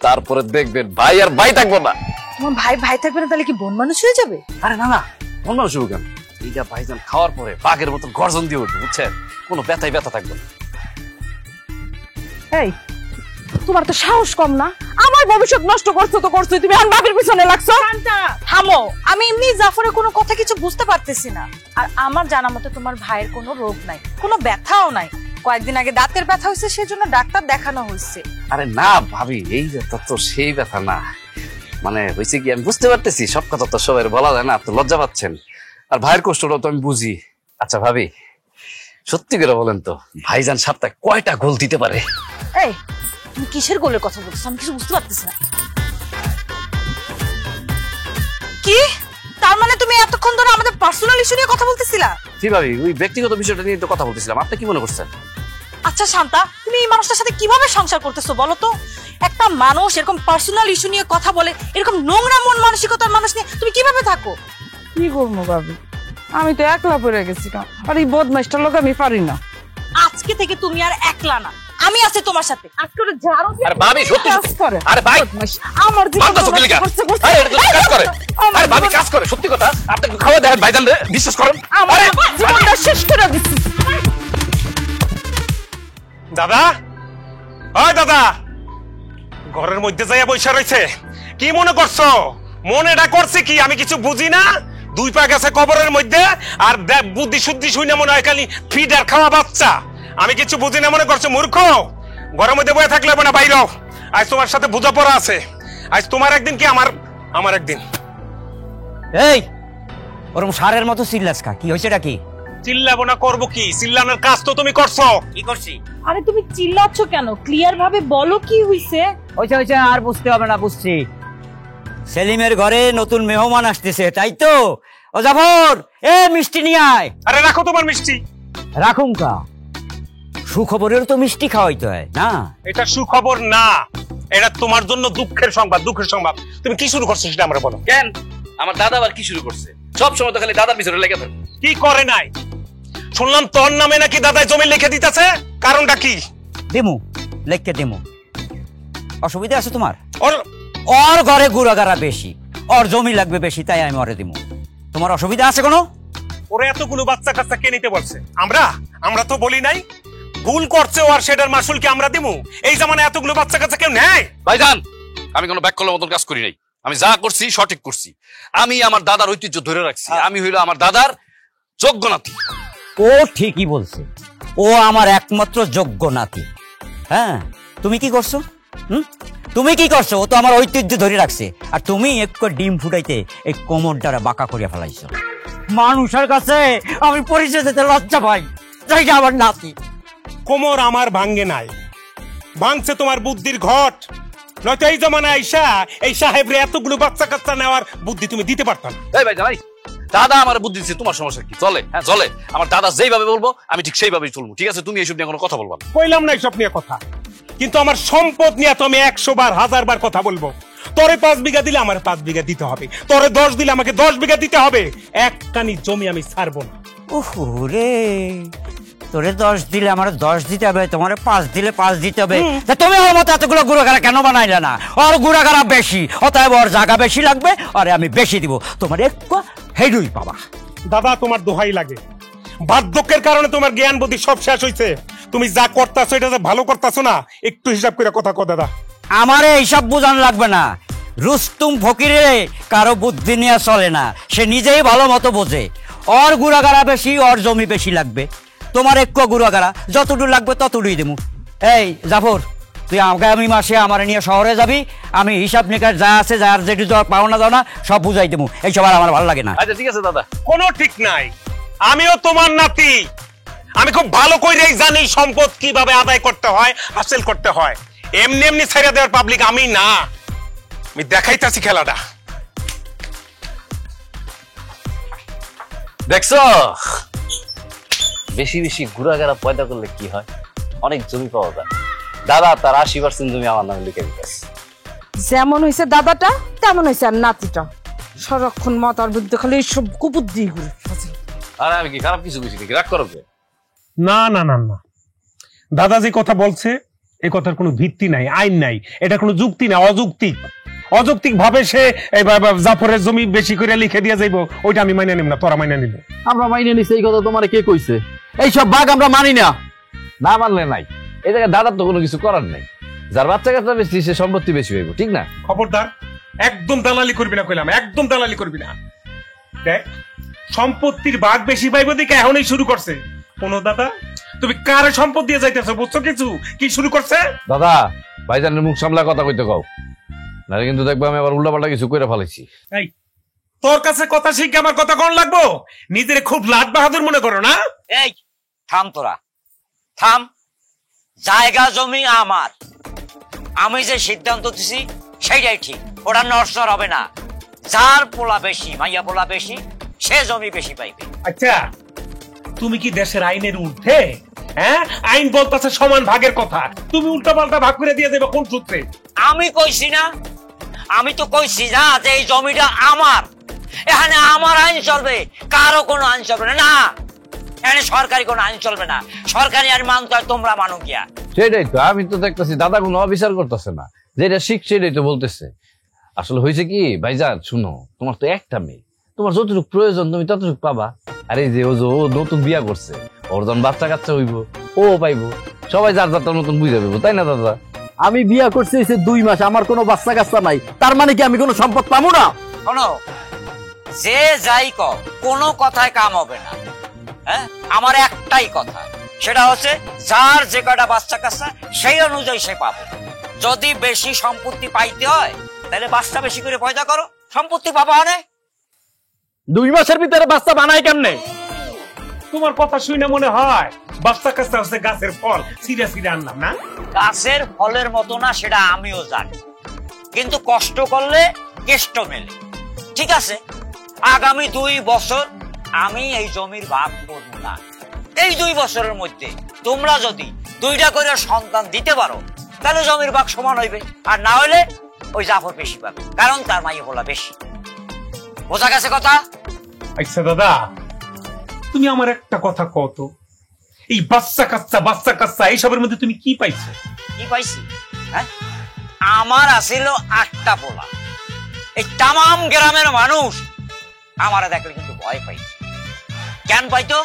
তারপরে দেখবেন ভাই আর ভাই থাকবো না। তোমার ভাই থাকবে না, তাহলে কি বন মানুষ হয়ে যাবে? আরে না না, কোন মানুষ হবে কেন? এইটা ভাইজান খাওয়ার পরে বাঘের মতো গর্জন দিয়ে উঠবে, বুঝছেন? কোনো ব্যথা থাকবে না। এই তোমার তো সাহস কম না? আমার ভবিষ্যৎ নষ্ট করছো তো করছো, তুমি আমার বাপের পিছনে লাগছো। থামো, আমি এমনি জাফরের কোনো কথা কিছু বুঝতে পারতেছি না। আর আমার জানা মতে তোমার ভাইয়ের কোনো রোগ নাই, কোনো ব্যথাও নাই। কয়েকদিন আগে দাঁতের ব্যথা হয়েছে, সেজন্য ডাক্তার দেখানো হয়েছে। আরে না ভাবি, এই ব্যথা তো সেই ব্যথা না। মানে হয়েছে কি, আমি বুঝতে পারতেছি, সব কথা তো সবাই বলা যায় না, আপনি লজ্জা পাচ্ছেন। আর ভাইয়ের কষ্টটাও তো আমি বুঝি। আচ্ছা ভাবি, সত্যি করে বলেন তো, ভাইজান সপ্তাহে কয়টা গোল দিতে পারে? এই তুমি কিসের গোলের কথা বলছো? আমি কিছু বুঝতে পারতেছি না। কি তার মানে তুমি এতক্ষণ ধরে আমাদের পার্সোনাল ইস্যু নিয়ে কথা বলতেছিলা? জি ভাবি, ওই ব্যক্তিগত বিষয়টা নিয়ে তো কথা বলতেছিলাম। আপনি কি মনে করছেন? আচ্ছা শান্তা, তুমি এই মানুষটার সাথে কিভাবে সংসার করতেছো বলো তো? একটা মানুষ এরকম পার্সোনাল ইস্যু নিয়ে কথা বলে, এরকম নোংরা মন মানসিকতার মানুষ নিয়ে তুমি কিভাবে থাকো? কি করবো ভাবি, আমি তো একলা পড়ে গেছি। আর এই বদমাইশটার লোক আমি পারি না। আজকে থেকে তুমি আর একলা না, আমি আছি তোমার সাথে। আজকে ওটা ঝাড়ু দিয়ে আরে ভাবি সত্যি, কাজ করে। আরে ভাই বদমাইশ, আমার জীবন বান্দা চোখে লিখা। করছে, করছে। আরে এটা তো কাজ করে। আরে ভাবি কাজ করে, সত্যি কথা। আপনি একটু খাওয়া দেখেন ভাইজান রে, বিশ্বাস করেন। আমার আরে জীবনটা শেষ করে দিচ্ছি। দাদা, ওই দাদা, ঘরের মধ্যে যাইয়া বসে রয়েছে। কি মনে করছো? মনেটা করছে কি আমি কিছু বুঝি না? 2 পা গেছে কবরের মধ্যে, আর বুদ্ধি শুদ্ধি শুই না মনে হয় খালি ফিডার খাওয়া বাচ্চা। আমি কিছু বুঝি না মনে করছো? মূর্খ, ঘরের মধ্যে বয়ে থাকলে হবে না, বাইরে আজ তোমার সাথে বোঝাপড়া আছে। আজ তোমার একদিন কি আমার একদিন। এই ওরকম সারের মতো চিল্লাস কা, কি হয়েছে? কি চিল্লাবো না করবো কি? চিল্লানোর কাজ তো তুমি করছো। কি করছি? আরে তুমি চিল্লাচ্ছ কেন? ক্লিয়ার ভাবে বলো কি হইছে। হয়েছে, আর বুঝতে হবে না, বুঝছি। সেলিমের ঘরে নতুন মেহমান আসতেছে, তাই তো? ও জাফর, মিষ্টি নিয়ে আয়। আরে রাখো তোমার মিষ্টি। রাখুন কা, সুখবরের তো মিষ্টি খাওয়াইতে হয় না? এটা সুখবর না, এটা তোমার জন্য দুঃখের সংবাদ। দুঃখের সংবাদ। তুমি কি শুরু করছো সেটা আমরা বলো। কেন আমার দাদা আবার কি শুরু করছে? সব সময় তো খালি দাদার পিছনে লেগে থাকে। কি করে নাই? শুনলাম তোর নামে নাকি দাদাই জমি লিখে দিতেছে, কারণটা কি? দিমু, লেখকে দিমু। অসুবিধা আছে তোমার? ওর- ওর ঘরে গুড়াগাড়া বেশি, ওর জমি লাগবে বেশি, তাই আমি ওরে দিমু। তোমার অসুবিধা আছে কোনো? ওরে এতগুলো বাচ্চা কাচ্চা কে নিতে বলছে? আমরা তো বলি নাই। ভুল করছে ও, আর সেটার মাসুল কি আমরা দিমু? এই জামানায় এতগুলো বাচ্চা কাচ্চা কেউ নেয়? ভাইজান, আমি কোনো ব্যাক করার মতন কাজ করি নাই। আমি যা করছি সঠিক করছি। আমি আমার দাদার ঐতিহ্য ধরে রাখছি। আমি হইলো আমার দাদার যোগ্য নাতি। ও ঠিকই বলছে, ও আমার একমাত্র যোগ্য নাতি। হ্যাঁ, তুমি কি করছো? তুমি কি করছো? ও তো আমার ঐতিহ্য ধরে রাখছে, আর তুমি একটু ডিম ফুটাইতে এই কোমর দ্বারা বাঁকা করিয়া ফেলাইছো। মানুষের কাছে আমি পরিচয় দিতে লজ্জা পাই। জায়গা আমার নাতি। কোমর আমার ভাঙ্গে নাই, ভাঙছে তোমার বুদ্ধির ঘট। নয়তো এই জমানায় আইসা এই সাহেবরে এতগুলো বাচ্চা কাচ্চা নেওয়ার বুদ্ধি তুমি দিতে পারতাম। এই ভাই জানাই দাদা আমার বুদ্ধি দিচ্ছে, তোমার সমস্যা কি? চলে, হ্যাঁ চলে। আমার দাদা যেইভাবে বলবো আমি ঠিক সেইভাবেই চলবো, ঠিক আছে? তুমি এইসব নিয়ে কোনো কথা বলবা না। কইলাম না এইসব নিয়ে কথা, কিন্তু আমার সম্পদ নিয়ে তো আমি 100 বার 1000 বার কথা বলবো। তোরে 5 বিঘা দিলে আমার 5 বিঘা দিতে হবে, তোরে 10 দিলে আমাকে 10 বিঘা দিতে হবে। এক কানি জমি আমি ছাড়বো না। ওরে, তোরে 10 দিলে আমার 10 দিতে হবে, তোমার 5 দিলে 5 দিতে হবে। তা তুমি আমার মতো এতগুলো গুড়াগাড়া কেন বানাইলে না? ওর গুড়াগাড়া বেশি, অতএব ওর জায়গা বেশি লাগবে, আরে আমি বেশি দিব। তোমার একটু হেডুই পাবা। দাদা তোমার দোহাই লাগে, বার্ধক্যের কারণে তোমার জ্ঞান বুদ্ধি সব শেষ হইছে। তুমি যা করতাছো এটা যে ভালো করতাছো না, একটু হিসাব করে কথা কও দাদা। আমারে এইসব বোঝানো লাগবে না। রুস্তুম ফকিরে কারো বুদ্ধি নিয়ে চলে না, সে নিজেই ভালো মতো বোঝে। ওর গুড়াগাড়া বেশি, ওর জমি বেশি লাগবে। তোমার একটু গুড়াগাড়া যতটুকু লাগবে ততটুকুই দেবো। এই জাফর, তুই আগামী মাসে আমার নিয়ে শহরে যাবি, আমি হিসাব নিকাশ যা আছে, যার যেটু পাওনা দাও না সব বুঝাই দেবো। এইসব আর আমার ভালো লাগে না। আচ্ছা ঠিক আছে দাদা। কোনো ঠিক নাই, আমিও তোমার নাতি, আমি খুব ভালো করেই জানি সম্পদ কিভাবে আদায় করতে হয়, হাসিল করতে হয়। এমনি এমনি ছেড়ে দেওয়ার পাবলিক আমি না, আমি দেখাইতাছি খেলাটা। দেখছো বেশি বেশি ঘুরাঘেরা পয়দা করলে কি হয়, অনেক জমি পাওয়া যায়। দাদা তার 80% জমি আমার নামে লিখে দিতেছে। যেমন হয়েছে দাদাটা তেমন হয়েছে আর নাতিটা। সারাক্ষণ মাথার বিরুদ্ধে খালি এইসব কুবুদ্ধি ঘুরে। আরে আমি কি খারাপ কিছু কিছু রাগ করো? না না না না, দাদা যে কথা বলছে এই কথার কোনো ভিত্তি নাই, আইন নাই, এটা কোনো যুক্তি না, অযৌক্তিক। অযৌক্তিক ভাবে সে জাফরের জমি বেশি করে লিখে দিয়ে যাইব, ওইটা আমি মাইনে নিব না, তোরা মাইনে নিব। আমরা মাইনে নিছি, এই কথা তোমার কে কইছে? এইসব ভাগ আমরা মানি না। না মানলে নাই, এই জায়গায় দাদার তো কোনো কিছু করার নাই। যার বাচ্চা কাচ্চা বেশি সে সম্পত্তি বেশি হইব, ঠিক না? খবরদার, একদম দালালি করবি না কইলাম, একদম দালালি করবি না। দেখ, সম্পত্তির ভাগ বেশি পাইব দিকে এখনই শুরু করছে। কোন দাদা তুমি কার সম্পদ দিয়ে যাইতেছো, বুঝছো কিছু? কি শুরু করছে? দাদা ভাইজানের মুখ সামলা কথা কইতে কও, নাহলে কিন্তু দেখবো আমি আবার উল্টাপাল্টা কিছু করে ফেলেছি। এই তোর কাছে কথা শিখে আমার কথা কোন লাগবো? নিজের খুব লাট বাহাদুর মনে করো না? এই থাম, তোরা থাম। জায়গা জমি আমার, আমি যে সিদ্ধান্ত দিছি সেইটাই ঠিক, ওটা নড়চড় হবে না। যার পোলা বেশি, মাইয়া পোলা বেশি, সে জমি বেশি পাইবে। আচ্ছা, তুমি কি দেশের আইনের ঊর্ধ্বে? হ্যাঁ, আইন বলতেছে সমান ভাগের কথা, তুমি উল্টা পাল্টা ভাগ করে দিয়ে দেবে কোন সূত্রে? আমি কইছি না, আমি তো কইছি না যে এই জমিটা আমার, এখানে আমার আইন চলবে, কারো কোনো আইন চলবে না। না, এখানে সরকারি কোনো আইন চলবে না। সরকারি আইন মানতে হয়, তোমরা মানো গিয়া। সেটাই তো আমি তো দেখতেছি, দাদা কোনো অবিচার করতেছে না, যেটা শিখ সেটাই তো বলতেছে। আসলে হয়েছে কি ভাইজান, শুনো, তোমার তো একটা মেয়ে, তোমার যতটুকু প্রয়োজন তুমি ততটুকু পাবা। আর এই যে ও নতুন বিয়া করছে, ওর যখন বাচ্চা কাচ্চা হইব, ও পাইবো, সবাই যার যারটা নতুন বুঝে পাবো, তাই না দাদা? আমি বিয়া করছি এসে 2 মাস, আমার কোনো বাচ্চা কাচ্চা নাই, তার মানে কি আমি কোনো সম্পদ পাবো না? শোনো, যে যাই কও, কোনো কথায় কাম হবে না। হ্যাঁ, আমার একটাই কথা, সেটা হচ্ছে যার যে কটা বাচ্চা কাচ্চা সেই অনুযায়ী সে পাবে। যদি বেশি সম্পত্তি পাইতে হয় তাহলে বাচ্চা বেশি করে পয়দা করো, সম্পত্তি পাবা অনেক। 2 মাসের ভিতরে বাচ্চা বানায় কেমনে? তোমার কথা শুনে মনে হয় বাচ্চা কাচ্চা হচ্ছে গাছের ফল, সিরে সিরে আনলাম না? গাছের ফলের মতো না, সেটা আমিও জানি, কিন্তু কষ্ট করলে কেষ্ট মেলে। ঠিক আছে, আগামী 2 বছর আমি এই জমির ভাগ করব না। এই 2 বছরের মধ্যে তোমরা যদি 2টা করে সন্তান দিতে পারো তাহলে জমির ভাগ সমান হইবে, আর না হলে ওই জাফর বেশি পাবে, কারণ তার মাইয়া বলা বেশি। বোঝা গেছে কথা? আচ্ছা দাদা, তুমি আমার একটা কথা কও তো, এই বাচ্চা কাচ্চা এইসবের মধ্যে তুমি কি পাইছো? কি পাইছি? হ্যাঁ, আমার আছিল 8টা পোলা। এই তামাম গ্রামের মানুষ আমারে দেখলে কিন্তু ভয় পাই। কেন পাইতো?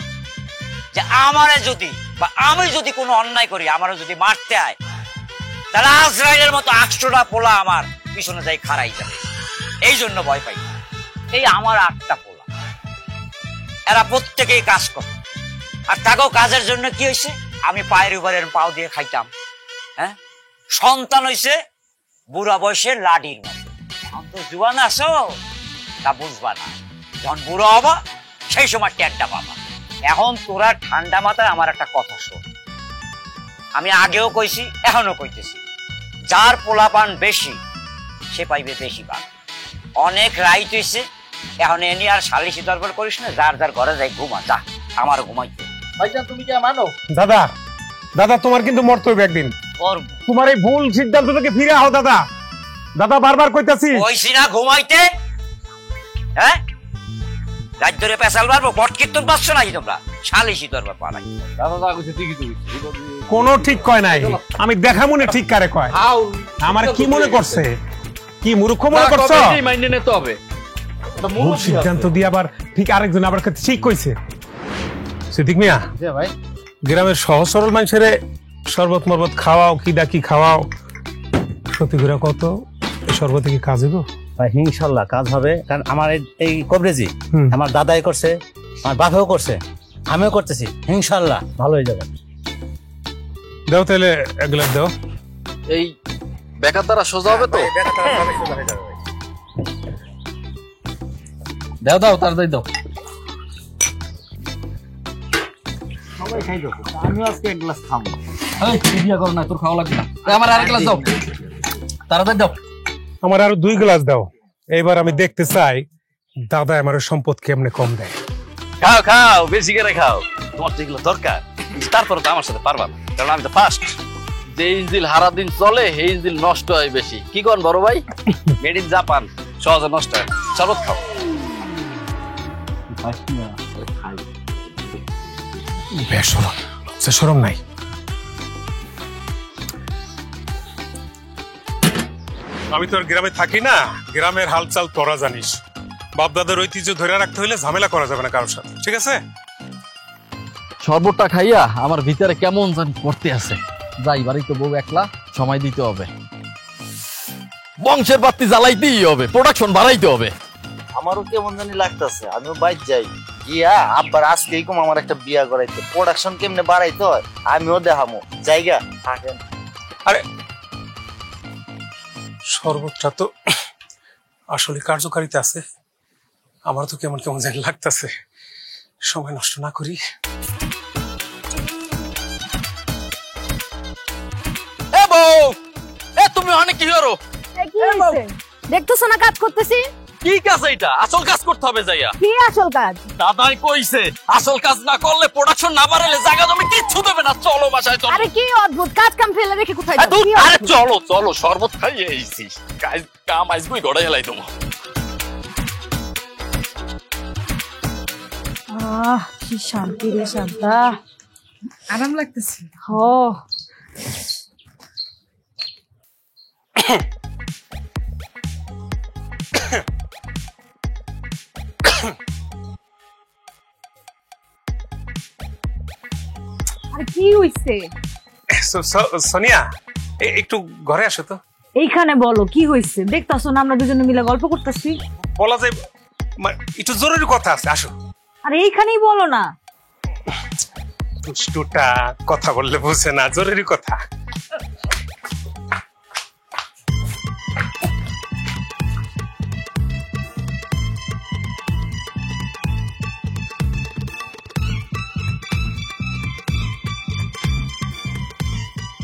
যে আমারে যদি, বা আমি যদি কোনো অন্যায় করি, আমারে যদি মারতে হয়, তাহলে আজরাইলের মতো 8টা পোলা আমার পিছনে যাই খাড়াই যাবে, এই জন্য ভয় পাই। এই আমার 8টা পোলা, এরা প্রত্যেকেই কাজ করে, আর তাকেও কাজের জন্য কি হয়েছে, আমি পায়ের উপরে পাও দিয়ে খাইতাম। হ্যাঁ, সন্তান হয়েছে বুড়া বয়সের লাডির মতো। এখন তো জুয়ান আছো, তা বুঝবা না, যখন বুড়ো হবা সেই সময় টেরটা পাবা। এখন তোরা ঠান্ডা মাথায় আমার একটা কথা শোন, আমি আগেও কইছি এখনো কইতেছি, যার পোলাপান বেশি সে পাইবে বেশি ভাগ। অনেক রাইট হইছে, এখন এনি আর সালিশি দরবার করিস না, যার যার ঘরে যাই ঘুমা, যা আমারও ঘুমাইতে। ভাইজান তুমি কি মানো? দাদা দাদা তোমার কিন্তু মরতে হবে একদিন। তোমার এই ভুল সিদ্ধান্ত থেকে ফিরে আও দাদা। দাদা বারবার কইতাছি কইছি না ঘুমাইতে। হ্যাঁ রাত ধরে পেশাল মারবো, বট কীর্তন পাচ্ছ নাকি তোমরা? সালিশি দরবার পালাই। দাদা যা কইছে ঠিকই তো কইছে। কোনো ঠিক কয় নাই, আমি দেখা মনে ঠিক কারে কয়। আমার কি মনে করছে, কি মূর্খ মনে করছো? মাইন্ডে নিতে হবে। ভুল সিদ্ধান্ত দিয়ে আবার ঠিক আরেকজন আবার ঠিক কইছে। সিদ্দিক মিয়া, ভাই গ্রামের সহজ সরল মানুষের শরবত মরবত খাওয়াও, কি ডাকি খাওয়াও, সত্যি করে কত শরবতে কি কাজ হইব? ভাই ইনশাল্লাহ কাজ হবে, কারণ আমার এই কবরেজি হুম। আমার দাদাই করছে, আমার বাপেও করছে, আমিও করতেছি, ইনশাল্লাহ ভালো হয়ে যাবে। দাও তাহলে এক গ্লাস দাও। এই বেকার দ্বারা সোজা হবে তো? দাও দাও তাড়াতাড়ি দাও। সবাই খাই দাও, আমিও আজকে এক গ্লাস খাবো। এই বিয়া করো না, তোর খাওয়া লাগবে না। আমার আর এক গ্লাস দাও, তাড়াতাড়ি দাও। আমার আরো 2 গ্লাস দাও। এইবার আমি দেখতে চাই দাদা আমার সম্পদ কেমনে কম দেয়। খাও খাও, বেশি করে খাও, তোমার তো এগুলো দরকার। তারপরে তো আমার সাথে পারবা না, কারণ আমি তো ফার্স্ট। যে ইঞ্জিল হারা দিন চলে সেই ইঞ্জিল নষ্ট হয় বেশি। কি করেন বড় ভাই? মেড ইন জাপান, সহজে নষ্ট হয়। শরবত খাও। বেশরম, সে শরম নাই। আমি তোর গ্রামে থাকি না, গ্রামের হালচাল তোরা জানিস। বাপদাদার ঐতিহ্য ধরে রাখতে হলে ঝামেলা করা যাবে না কারোর সাথে, ঠিক আছে? শরবতটা খাইয়া আমার ভিতরে কেমন জানি করতে আছে। যাই বাড়িতে বউ একলা, সময় দিতে হবে, বংশের বাতি জ্বালাইতেই হবে, প্রোডাকশন বাড়াইতে হবে। আমারও কেমন জানি লাগতেছে, আমিও বাইর যাই গিয়া আব্বার আজকে এরকম আমার একটা বিয়া করাইতে, প্রোডাকশন কেমনে বাড়াইতে হয় আমিও দেখামো। জায়গা থাকেন। আরে শরবতটা তো আসলে কার্যকারিতা আছে, আমার তো কেমন কেমন জানি লাগতেছে। সময় নষ্ট না করি। এ বউ, এ তুমি অনেক কি করো? দেখতেছো না কাজ করতেছি? কি কাজ এটা? আসল কাজ করতে হবে যাইয়া। কি আসল কাজ? দাদাই কইছে আসল কাজ না করলে, প্রোডাকশন না বাড়ালে জায়গা জমি কিচ্ছু দেবে না। চলো বাসায় চলো। আরে কি অদ্ভুত, কাজ কাম ফেলে রেখে কোথায় যাও? কি আরে অদ্ভুত? চলো চলো, শরবত খাইয়ে আইছি, কাম আইসবই গড়াই হেলাই তোমার। কি শান্তি রে শান্তা, আরাম লাগতেছে। হ। আরে কি হইছে? সোনিয়া, একটু ঘরে আসো তো। এইখানে বলো কি হইছে? দেখতাছো না আমরা দুজনে মিলে গল্প করতেছি। বলা যায় একটু জরুরি কথা আছে, আসো। আর এইখানেই বলো না। দুষ্টুটা কথা বললে বুঝে না, জরুরি কথা।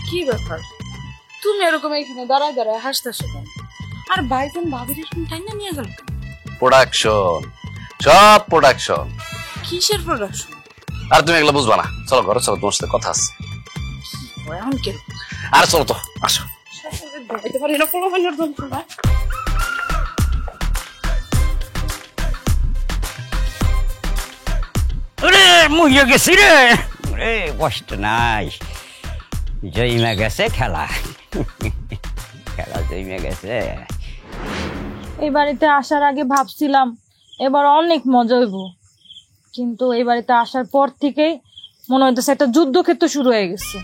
কি ব্যাপার, তুমি এরকম এখানে দাঁড়ায় দাঁড়ায় হাসতেছো কেন? আর ভাইজান ভাবির এরকম টাইনা নিয়ে গেল কেন? প্রোডাকশন, সব প্রোডাকশন। কিসের প্রোডাকশন? আর তুমি এগুলো বুঝবা না, চলো ঘরে চলো, তোমার সাথে কথা আছে। এখন কে আর চলো তো, আসো। দেখাইতে পারি না কোনো ভাইয়ের যন্ত্রণা। ওরে মুইয়া গেছি রে, ওরে কষ্ট নাই, জয়মা গেছে খেলা, খেলা জয়মা গেছে। এই বাড়িতে আসার আগে ভাবছিলাম এবার অনেক মজা হইব, কিন্তু এই বাড়িতে আসার পর থেকেই মনে হইতেছে একটা যুদ্ধক্ষেত্র শুরু হয়ে গেছে।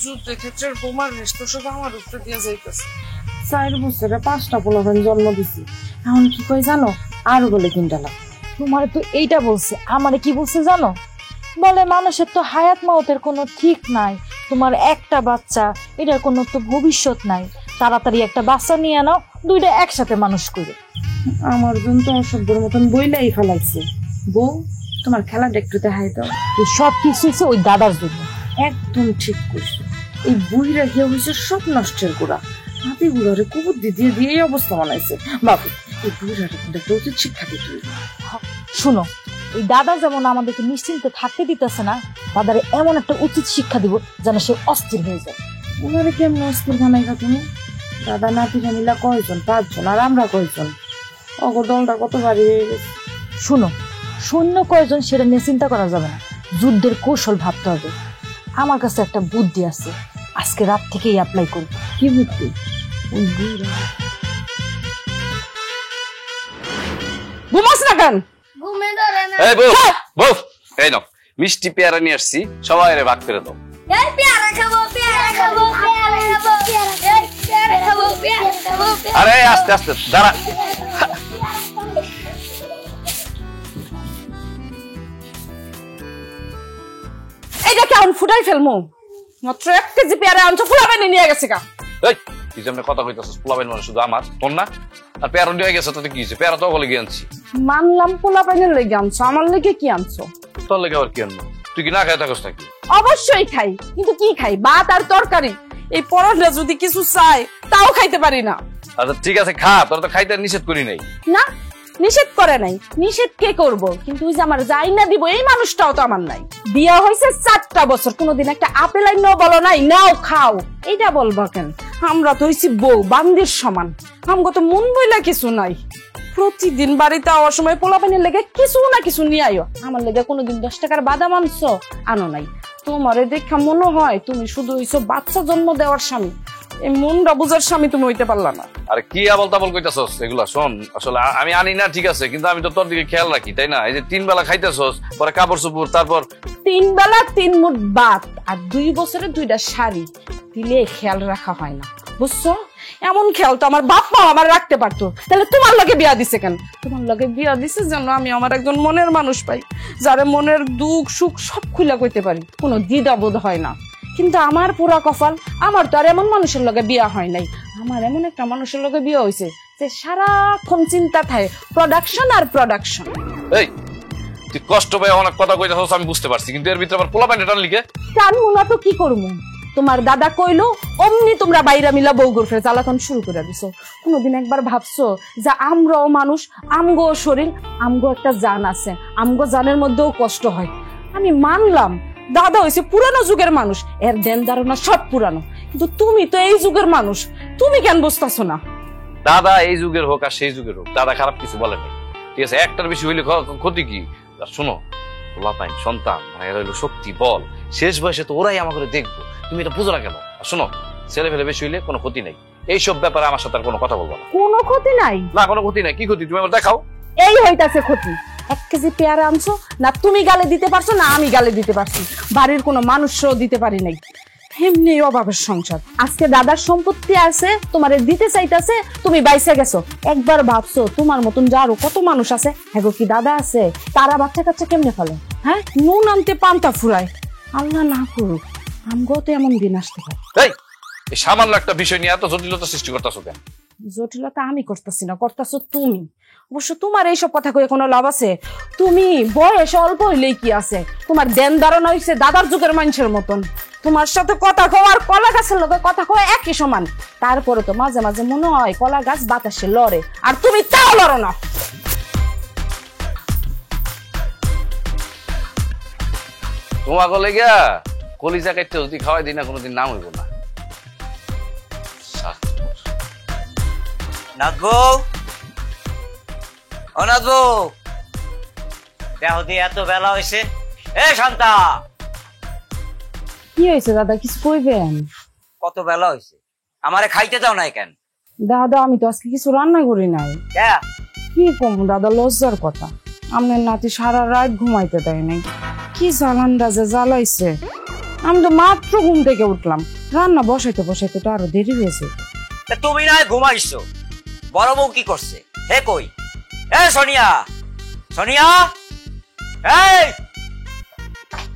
যুদ্ধক্ষেত্রের বোমার রেস্ট সব আমার উপরে দিয়ে যাইতেছে। 4 বছরে 5টা পোলাপান জন্ম দিছি, এখন কি কই জানো? আরো বলে 3টা লাখ। তোমারে তো এইটা বলছে, আমারে কি বলছে জানো? বলে মানুষের তো হায়াত মাউতের কোনো ঠিক নাই, তোমার একটা বাচ্চা, এটার কোনো তো ভবিষ্যৎ নাই, তাড়াতাড়ি একটা বাচ্চা নিয়ে নাও, 2টা একসাথে মানুষ করে। আমার বোন তো অসভ্যের মতন বইলাই ফেলাইছে। বউ তোমার খেলাটা একটু দেখাই দাও। এই সব কিছু হচ্ছে ওই দাদার জন্য। একদম ঠিক করছো। এই বুড়িরা গিয়ে হয়েছে সব নষ্টের গোড়া। হাতি গুড়ারে কুকুর দিয়ে দিয়ে এই অবস্থা বানাইছে। বাবু এই বুড়িরাটা কিন্তু একটা উচিত শিক্ষা দিতে হইবে। শুনো, এই দাদা যেমন আমাদেরকে নিশ্চিন্তে থাকতে দিতেছে না, দাদারে এমন একটা উচিত শিক্ষা দিব যেন সে অস্থির হয়ে যায়। ওনারে কেমন অস্থির বানাইবা তুমি? দাদা নাতিরা মিলা কয়জন? 5 জন। আর আমরা কয়জন? অগদলটা কত ভারী হয়ে গেছে। শুনো, সৈন্য কয়জন সেটা নিয়ে চিন্তা করা যাবে না, যুদ্ধের কৌশল ভাবতে হবে। আমার কাছে একটা বুদ্ধি আছে, আজকে রাত থেকেই অ্যাপ্লাই করব। কি বুদ্ধি? ওই বুড়িরা ঘুমাস না কেন? ঘুমে ধরে না। এই বউ, বউ, এই নাও মিষ্টি পেয়ারা নিয়ে আসছি, সবাই ভাগ করে দাও। এই পেয়ারা খাবো, পেয়ারা খাবো, পেয়ারা খাবো, এই পেয়ারা খাবো, পেয়ারা খাবো। আরে আস্তে আস্তে দাঁড়া। এইটা কেমন ফুটাই ফেলমু? মাত্র 1 কেজি পেয়ারা আনছো, ফুলাবেনি নিয়ে গেছে কা? এই তুই যেমন কথা কইতাছিস, পোলাবেন মানে শুধু আমার, তোর না? আর পেয়ারা নিয়ে গেছে তাতে কি হয়েছে? পেয়ারা তো বলে গিয়ে আনছি। মানলাম পোলাপাইনের লেগে আনছো, আমার লেগে কি আনছো? তোর লেগে আবার কি আনবো? তুই কি না খাই থাকস নাকি? অবশ্যই খাই, কিন্তু কি খাই? ভাত আর তরকারি। এই পরোটা যদি কিছু চাই তাও খাইতে পারি না। আচ্ছা ঠিক আছে খা, তোর তো খাইতে নিষেধ করি নাই। না, নিষেধ করে নাই। নিষেধ কে করব? কিন্তু ওই যে আমার যাই না দিব এই মানুষটাও তো আমার নাই। বিয়া হয়েছে 4টা বছর, কোনোদিন একটা আপেল আইনাও বলো নাই নাও খাও। এইটা বলবা কেন? আমরা তো হইছি বউ, বান্দির সমান। আমগো তো মন বইলা কিছু নাই। প্রতিদিন বাড়িতে আওয়ার সময় পোলাপানের লেগে কিছু না কিছু নিয়ে আইও। আমার লেগে কোনোদিন 10 টাকার বাদাম আনছো? আনো নাই। তোমারে দেখা মনে হয় তুমি শুধু হইছো বাচ্চা জন্ম দেওয়ার স্বামী। এই মনটা বুঝার স্বামী তুমি হইতে পারলা না। আরে কি আবল তাবল কইতাছস এগুলা? শোন, আসলে আমি আনি না ঠিক আছে, কিন্তু আমি তো তোর দিকে খেয়াল রাখি, তাই না? এই যে 3 বেলা খাইতেছস, পরে কাপড় চোপড়, তারপর 3 বেলা 3 মুঠ ভাত আর 2 বছরে 2টা শাড়ি দিলে খেয়াল রাখা হয় না, বুঝছো? এমন খেয়াল তো আমার বাপ মা আমার রাখতে পারতো। তাহলে তোমার লগে বিয়া দিছে কেন? তোমার লগে বিয়া দিছে যেন আমি আমার একজন মনের মানুষ পাই, যারে মনের দুঃখ সুখ সব খুলে কইতে পারি, কোনো দ্বিধা বোধ হয় না। কিন্তু আমার পুরা কপাল, আমার তো আর এমন মানুষের লগে বিয়া হয় নাই। আমার এমন একটা মানুষের লগে বিয়া হয়েছে যে সারাক্ষণ চিন্তা থাকে প্রোডাকশন আর প্রোডাকশন। এই তুই কষ্ট পেয়ে অনেক কথা কইতাছস আমি বুঝতে পারছি, কিন্তু এর ভিতরে আবার পোলাপাইন টান লিখে টানবো না তো কি করবো? তোমার দাদা কইলো অমনি তোমরা বাইরা মিলা বউ গুরফে জ্বালাতন শুরু করে দিছো। কোনোদিন একবার ভাবছো যে আমরাও মানুষ, আমগো শরীর, আমগো একটা জান আছে, আমগো জানের মধ্যেও কষ্ট হয়। আমি মানলাম দাদা হইছে পুরানো যুগের মানুষ, এর ধ্যান ধারণা সব পুরানো, কিন্তু তুমি তো এই যুগের মানুষ, তুমি কেন বুঝতেছো না? দাদা এই যুগের হোক আর সেই যুগের হোক, দাদা খারাপ কিছু বলে নাই, ঠিক আছে? একটার বেশি হইলে ক্ষতি কি? আর শোনো, পোলাপাইন সন্তান ভাইয়ের হইলো শক্তি বল, শেষ বয়সে তো ওরাই আমাকে দেখবো, তুমি এটা বুঝো না কেন? আর শোনো, ছেলে ফেলে বেশি হইলে কোনো ক্ষতি নাই, এইসব ব্যাপারে আমার সাথে আর কোনো কথা বলবো না। কোনো ক্ষতি নাই? না কোনো ক্ষতি নাই। কি ক্ষতি তুমি আমার দেখাও। এই হইতাছে ক্ষতি। 1 কেজি পেয়ারা আনছো না, তুমি গালে দিতে পারছো না আমি গালে দিতে পারছি, বাড়ির কোনো মানুষও দিতে পারি নাই। এমনি অভাবের সংসার। আজকে দাদার সম্পত্তি আছে, তোমারে দিতে চাইতেছে, তুমি বাইসে গেছো। একবার ভাবছো তোমার মতন যারও কত মানুষ আছে, হ্যাগো কি দাদা আছে? তারা বাচ্চা কাচ্চা কেমনে ফেলে? হ্যাঁ, নুন আনতে পান্তা ফুরায়। আল্লাহ না করুক আমগো তো এমন দিন আসতে পারে। এই সামান্য একটা বিষয় নিয়ে এত জটিলতা সৃষ্টি করতেছো কেন? জটিলতা আমি করতেছি না, করতেছো তুমি। অবশ্য তোমার এইসব কথা কয়ে কোনো লাভ আছে? তুমি বয়স অল্প হইলেই কি আছে, তোমার ধ্যান ধারণা হইছে দাদার যুগের মানুষের মতন। তোমার সাথে কথা কও আর কলা গাছের লোকের কথা কও একই সমান। তারপরে তো মাঝে মাঝে মনে হয় কলা গাছ বাতাসে লড়ে, আর তুমি তাও লড়ো না। তোমার গলে গিয়া কলিজা কাটতে যদি খাওয়াই দিই না, কোনোদিন নাম হইব না। নাথবো, ও নাথবো, দেহদি এত বেলা হয়েছে। এ শান্তা, কি হয়েছে দাদা, কিছু কইবেন? কত বেলা হয়েছে, আমারে খাইতে দাও নাই কেন? দাদা আমি তো আজকে কিছু রান্না করি নাই। কি কম দাদা, লজ্জার কথা। আপনার নাতি সারা রাত ঘুমাইতে দেয় নাই, কি জ্বালানটা যে জ্বালাইছে। আমি তো মাত্র ঘুম থেকে উঠলাম, রান্না বসাইতে বসাইতে তো আরো দেরি হয়েছে। তুমি না ঘুমাইছো, বড় বউ কি করছে? হে কই? এ সোনিয়া, সোনিয়া, এই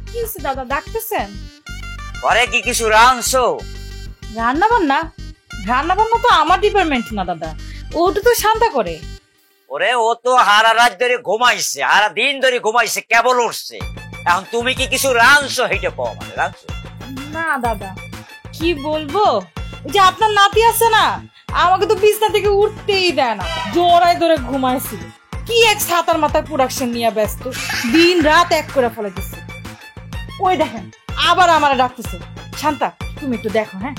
কি হয়েছে দাদা, ডাকতেছেন? ঘরে কি কিছু রাঁধছো? রান্না বান্না? রান্না বান্না তো আমার ডিপার্টমেন্ট না দাদা, ওটা তো শান্তা করে। ওরে ও তো হারা রাত ধরে ঘুমাইছে, হারা দিন ধরে ঘুমাইছে, কেবল উঠছে। এখন তুমি কি কিছু রাঁধছো? হেঁটে পাও মানে রাঁধছো? না দাদা, কি বলবো, ওই যে আপনার নাতি আছে না, আমাকে তো বিছনা থেকে উঠতেই দেয় না, জোড়ায় ধরে ঘুমাইছিল। কি এক ছাতার মাথায় প্রোডাকশন নিয়ে ব্যস্ত, দিন রাত এক করে ফেলে দিচ্ছে। ওই দেখেন আবার আমার ডাকতেছে। শান্তা, তুমি একটু দেখো। হ্যাঁ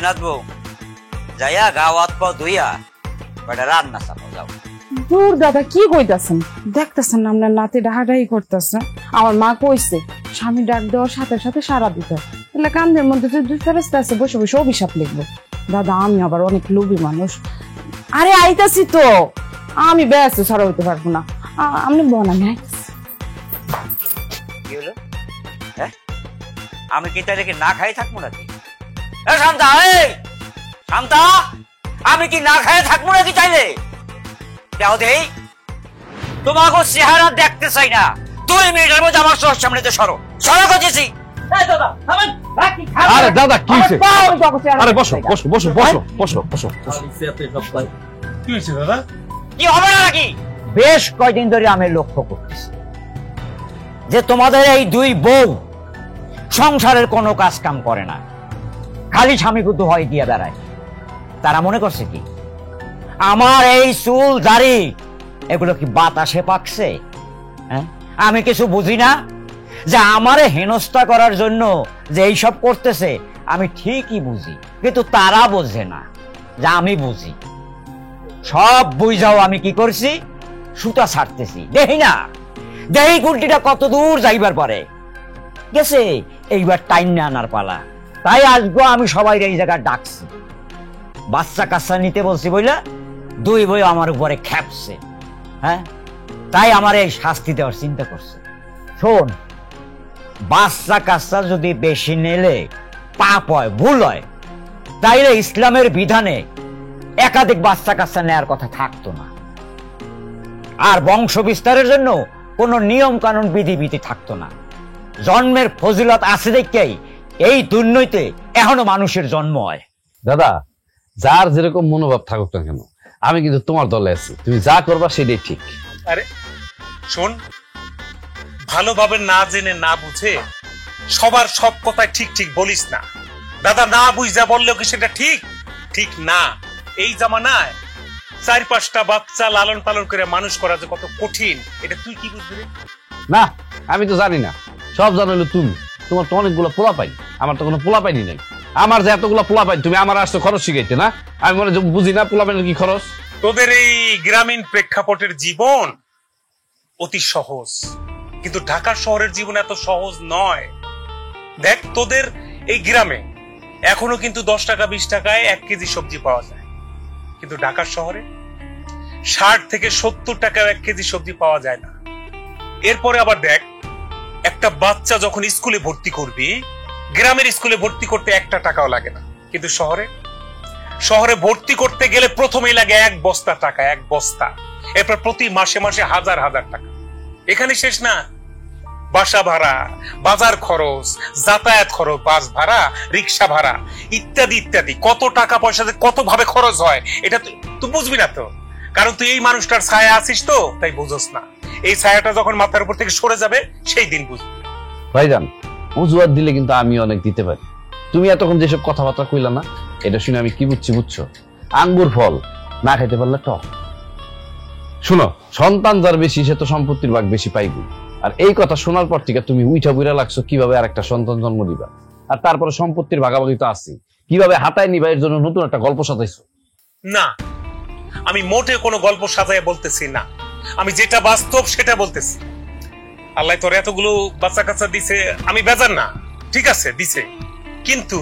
নাচবো, যাইয়া গাও হাত পাও ধুইয়া কয়টা রান্না চাপাও যাও। দূর দাদা, কি কইতাছেন? দেখতেছেন না আপনার নাতি ডাহাডাহি করতেছে। আমার মা কইছে স্বামী ডাক দেওয়ার সাথে সাথে সারা দিতে, এলে কান্দের মধ্যে যে দুই ফেরেস্তা আছে বসে বসে অভিশাপ লিখবো। দাদা, আমি আবার অনেক লোভী মানুষ। আরে আইতাছি তো, আমি ব্যস্ত ছাড়া হইতে পারবো না। আপনি বল, আমি আইতাছি। কি হলো? হ্যাঁ, আমি কি তাই না খাই থাকবো নাকি? শান্তা, শান্তা, আমি কি না খাই থাকবো নাকি? চাইলে দেও দেই, তোমাকে চেহারা দেখতে চাই না। 2 মিনিটের মধ্যে আমার চোখ সামনে সরো, সরো করতেছি। আরে দাদা কি হয়েছে? আরে বসো বসো বসো বসো বসো বসো। কি হয়েছে দাদা? কি হবে না নাকি? বেশ কয়দিন ধরে আমি লক্ষ্য করতেছি যে তোমাদের এই 2 বউ সংসারের কোনো কাজ কাম করে না, খালি স্বামী কুতু হয় দিয়ে বেড়ায়। তারা মনে করছে কি আমার এই চুল দাড়ি এগুলো কি বাতাসে পাকছে? হ্যাঁ, আমি কিছু বুঝি না যে আমারে হেনস্থা করার জন্য যে এইসব করতেছে আমি ঠিকই বুঝি, কিন্তু তারা বোঝে না যে আমি বুঝি। সব বুঝাও আমি কি করছি, সুতা ছাড়তেছি। দেখি না, দেহি গুলটিটা কত দূর যাইবার পারে গেছে। এইবার টাইম না আনার পালা, তাই আসবো আমি সবাই এই জায়গায় ডাকছি। বাচ্চা কাচ্চা নিতে বলছি বইলা 2 বই আমার উপরে খেপছে। হ্যাঁ, তাই আমার এই শাস্তি দেওয়ার চিন্তা করছে। শোন, বাচ্চা কাচ্চা যদি বেশি নিলে পাপ হয়, ভুল হয়, তাইলে ইসলামের বিধানে একাধিক বাচ্চা কাচ্চা নেয়ার কথা থাকতো না। আর বংশ বিস্তারের জন্য কোনো নিয়ম কানুন বিধি থাকতো না। জন্মের ফজিলত আছে দেখেই এই দুর্নয়তে এখনো মানুষের জন্ম হয়। দাদা, যার যেরকম মনোভাব থাকুক না কেন, আমি কিন্তু তোমার দলে আছি। তুমি যা করবা সেটাই ঠিক। আরে শোন, ভালোভাবে না জেনে না বুঝে সবার সব কথাই ঠিক ঠিক বলিস না। দাদা, না বুঝা বললেও কি সেটা ঠিক? ঠিক না। এই জামানায় 4-5টা বাচ্চা লালন পালন করে মানুষ করা যে কত কঠিন, এটা তুই কি বুঝবি রে? না, আমি তো জানি না, সব জানো হলো তুমি। তোমার তো অনেকগুলো পোলা পাই, আমার তো কোনো পোলা পাইনি নাই। আমার যে এতগুলো পোলা পাই, তুমি আমার আসতে খরচ শিখাইতে না? আমি মনে বুঝি না পোলা পাইনের কি খরচ। তোদের এই গ্রামীণ প্রেক্ষাপটের জীবন অতি সহজ, কিন্তু ঢাকা শহরের জীবন এত সহজ নয়। দেখ, তোদের এই গ্রামে এখনো কিন্তু 10 টাকা 20 টাকায় 1 কেজি সবজি পাওয়া যায়, কিন্তু ঢাকা শহরে 60 থেকে 70 টাকায় 1 কেজি সবজি পাওয়া যায় না। এরপরে আবার দেখ, একটা বাচ্চা যখন স্কুলে ভর্তি করবি, গ্রামের স্কুলে ভর্তি করতে 1 টাকাও লাগে না, কিন্তু শহরে ভর্তি করতে গেলে প্রথমেই লাগে 1 বস্তা টাকা, 1 বস্তা। এরপর প্রতি মাসে মাসে হাজার হাজার টাকা। এখানে শেষ না, বাসা ভাড়া, বাজার খরচ, যাতায়াত খরচ, বাস ভাড়া, রিক্সা ভাড়া ইত্যাদি ইত্যাদি। কত টাকা পয়সা কত ভাবে খরচ হয় এটা তুই বুঝবি না তো, কারণ তুই এই মানুষটার ছায়া আছিস তো, তাই বুঝোস না। এই ছায়াটা যখন মাথার উপর থেকে সরে যাবে সেই দিন বুঝবি। ভাইজান, অজুহাত দিলে কিন্তু আমি অনেক দিতে পারি। তুমি এতক্ষণ যেসব কথাবার্তা কইলা না, এটা শুনে আমি কি বুঝছি বুঝছো? আঙ্গুর ফল না খাইতে পারলে টক। শুনো, সন্তান যার বেশি সে তো সম্পত্তির ভাগ বেশি পাইবি। আর এই কথা শোনার পর থেকে তুমি উইঠা বুইরা লাগছো কিভাবে আর একটা সন্তান জন্ম দিবা, আর তারপরে সম্পত্তির ভাগাভাগি তো আছে, কিভাবে হাতায় নিবা এর জন্য নতুন একটা গল্প সাজাইছো। না, আমি মোটে কোনো গল্প সাজায় বলতেছি না, আমি যেটা বাস্তব সেটা বলতেছি। আল্লাহ তোর এতগুলো বাচ্চা কাচ্চা দিছে, আমি বেজার না, ঠিক আছে দিছে, কিন্তু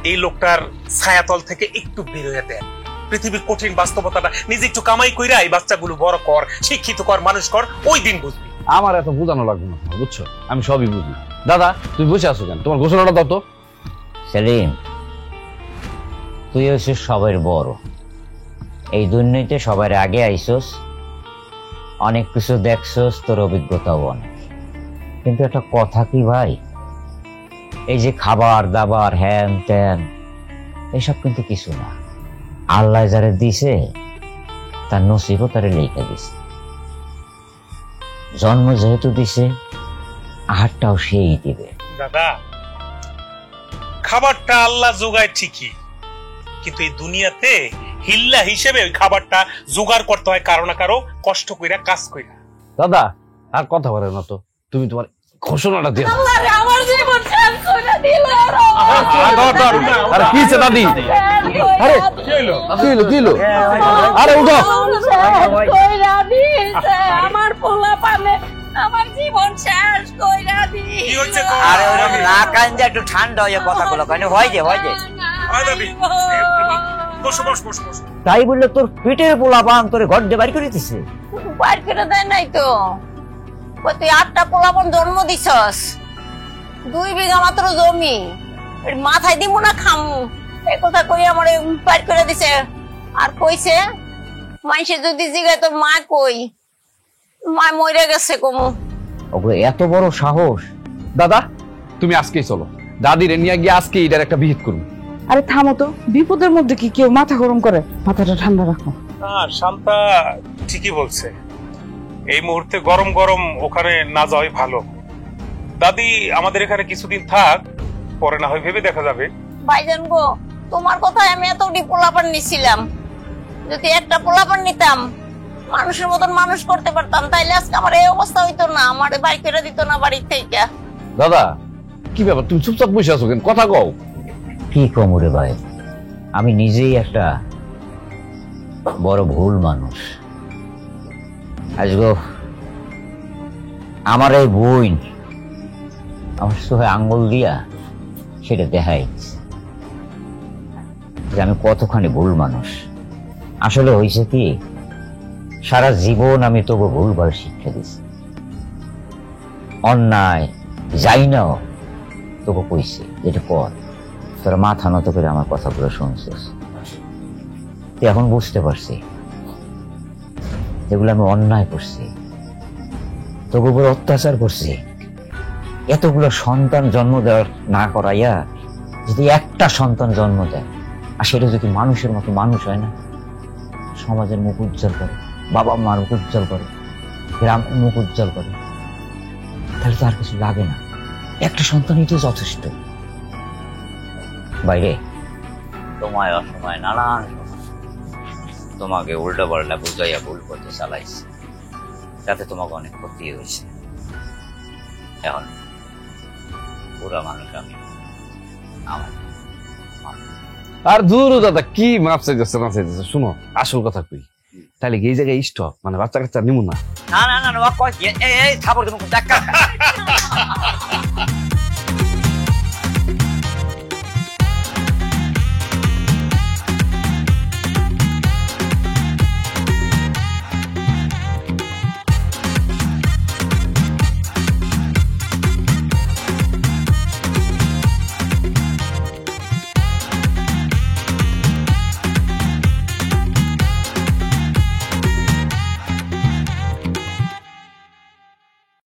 এই লোকটার ছায়াতল থেকে একটু বের হয়ে দেন। পৃথিবীর কঠিন বাস্তবতাটা নিজে একটু কামাই কইরা এই বাচ্চাগুলো বড় কর, শিক্ষিত কর, মানুষ কর, ওই দিন বুঝবি। আমার এত বোঝানো লাগবে না, বুঝছো? আমি সবই বুঝি। দাদা, তুমি বসে আছো কেন? তোমার ঘোষণাটা দাও তো। সেলিম, তুই হচ্ছিস সবার বড়, এই দুর্নীতিতে সবার আগে আইসোস, অনেক কিছু দেখছোস, তোর অভিজ্ঞতাও অনেক। কিন্তু একটা কথা কি ভাই, এই যে খাবার দাবার হ্যান ত্যান এসব কিন্তু কিছু না। আল্লাহ যারে দিছে তার নসিবও তারে লেখা দিছে। জন্ম যেহেতু দিছে আহারটাও সেই দিবে। দাদা, খাবারটা আল্লাহ যোগায় ঠিকই, কিন্তু এই দুনিয়াতে হিল্লা হিসেবে ওই খাবারটা জোগাড় করতে হয় কারো না কারো কষ্ট কইরা, কাজ কইরা। দাদা আর কথা বলে না তো, তুমি তোমার ঘোষণাটা দিয়ে দাও। আমার জীবন শেষ করে দিল। আরে কি হচ্ছে দাদি? আরে কি হইলো? কি হইলো? আরে উঠো। কইরা দিছে আমার পোলা পানে, আমার জীবন শেষ কইরা দিছে। কি হচ্ছে? আরে ওরকম না কান্দে একটু ঠান্ডা হয়ে কথাগুলো কেন হয় যে বসো বসো বসো বসো। তাই বললে তোর পেটের পোলা পান তোরে ঘর দিয়ে বাড়ি করে দিছে? বার করে দেয় নাই তো। কই তুই 8টা পোলাপন জন্ম দিছস, 2 বিঘা মাত্র জমি, এর মাথায় দিমু না খামু, এই কথা কই আমারে বার করে দিছে। আর কইছে মাইসে যদি জিগায় তোর মা কই, মা মরে গেছে কমু। ওগো এত বড় সাহস! দাদা তুমি আজকেই চলো, দাদিরে নিয়ে গিয়ে আজকে এটার একটা বিহিত করুন। আরে থামো তো, বিপদের মধ্যে কি কেউ মাথা গরম করে? মাথাটা ঠান্ডা রাখো। শান্তা ঠিকই বলছে, এই মুহূর্তে গরম গরম ওখানে না যাওয়াই ভালো। দাদি আমাদের এখানে কিছুদিন থাক, পরে না হয় ভেবে দেখা যাবে। ভাইজান গো, তোমার কথায় আমি এতটি পোলাপান নিছিলাম, যদি একটা পোলাপান নিতাম মানুষের মতন মানুষ করতে পারতাম, তাইলে আজকে আমার এই অবস্থা হইতো না, আমার বাড়ি করে দিত না বাড়ি থেকে। দাদা কি ব্যাপার, তুমি চুপচাপ বসে আছো কেন? কথা কও। কি কমরে ভাই, আমি নিজেই একটা বড় ভুল মানুষ। আজগো আমার এই বোন আমার চোখে আঙ্গুল দিয়া সেটা দেখাই যে আমি কতখানি ভুল মানুষ। আসলে হয়েছে কি, সারা জীবন আমি তবু ভুলভাল শিক্ষা দিছি, অন্যায় যাই না তোকে কইছি যেটা কর, তোরা মাথা নত করে আমার কথাগুলো শুনছিস। এখন বুঝতে পারছি যেগুলো আমি অন্যায় করছি, তোকে উপর অত্যাচার করছি। এতগুলো সন্তান জন্ম দেওয়ার না করাইয়া যদি একটা সন্তান জন্ম দেয়, আর সেটা যদি মানুষের মতো মানুষ হয় না, সমাজের মুখ উজ্জ্বল করে, বাবা মার মুখ উজ্জ্বল করে, গ্রামের মুখ উজ্জ্বল করে, তাহলে তো আর কিছু লাগে না। একটা সন্তানই তো যথেষ্ট। বাইরে তোমায় অসময় নানান তোমাকে উল্টা পাল্টা বুঝাইয়া ভুল করতে চালাইছে, তাতে তোমাকে অনেক ক্ষতি হয়েছে। এখন পুরা মানুষ আমি আমার। আর দূর দাদা কি মাপ চাইতেছে না চাইতেছে, শুনো আসল কথা কই, তাহলে এই জায়গায় স্টপ মানে বাচ্চা কাচ্চা নিমু না। না না না, কয় থাপড় তুমি